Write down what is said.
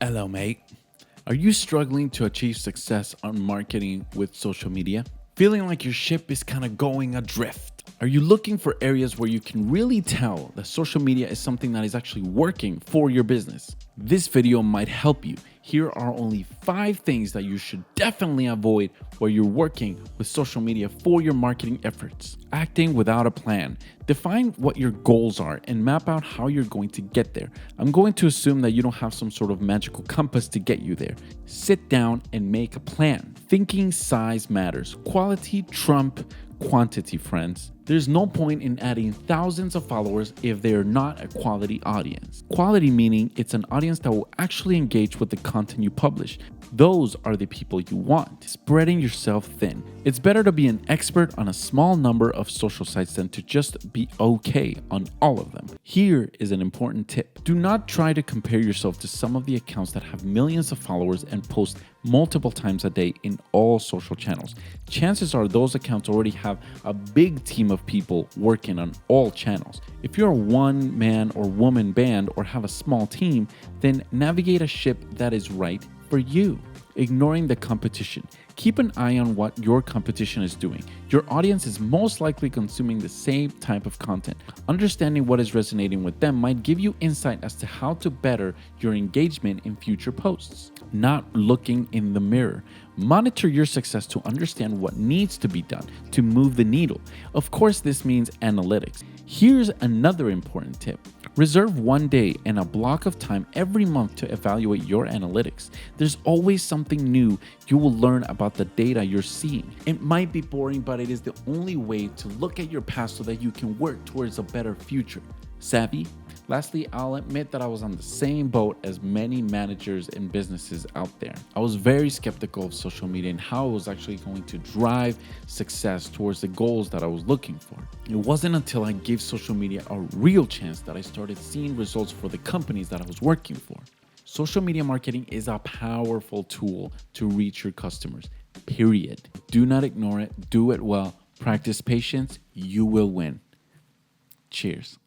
Hello, mate. Are you struggling to achieve success on marketing with social media? Feeling like your ship is kind of going adrift? Are you looking for areas where you can really tell that social media is something that is actually working for your business? This video might help you. Here are only 5 things that you should definitely avoid where you're working with social media for your marketing efforts. Acting without a plan. Define what your goals are and map out how you're going to get there. I'm going to assume that you don't have some sort of magical compass to get you there. Sit down and make a plan. Thinking size matters. Quality trump quantity, friends. There's no point in adding thousands of followers if they're not a quality audience. Quality meaning it's an audience that will actually engage with the content you publish. Those are the people you want. Spreading yourself thin. It's better to be an expert on a small number of social sites than to just be okay on all of them. Here is an important tip. Do not try to compare yourself to some of the accounts that have millions of followers and post multiple times a day in all social channels. Chances are those accounts already have a big team of people working on all channels. If you're a one-man or woman band or have a small team, then navigate a ship that is right for you. Ignoring the competition. Keep an eye on what your competition is doing. Your audience is most likely consuming the same type of content. Understanding what is resonating with them might give you insight as to how to better your engagement in future posts. Not looking in the mirror. Monitor your success to understand what needs to be done to move the needle. Of course, this means analytics. Here's another important tip. Reserve one day and a block of time every month to evaluate your analytics. There's always something new you will learn about the data you're seeing. It might be boring, but it is the only way to look at your past so that you can work towards a better future. Savvy? Lastly, I'll admit that I was on the same boat as many managers and businesses out there. I was very skeptical of social media and how it was actually going to drive success towards the goals that I was looking for. It wasn't until I gave social media a real chance that I started seeing results for the companies that I was working for. Social media marketing is a powerful tool to reach your customers, period. Do not ignore it. Do it well. Practice patience. You will win. Cheers.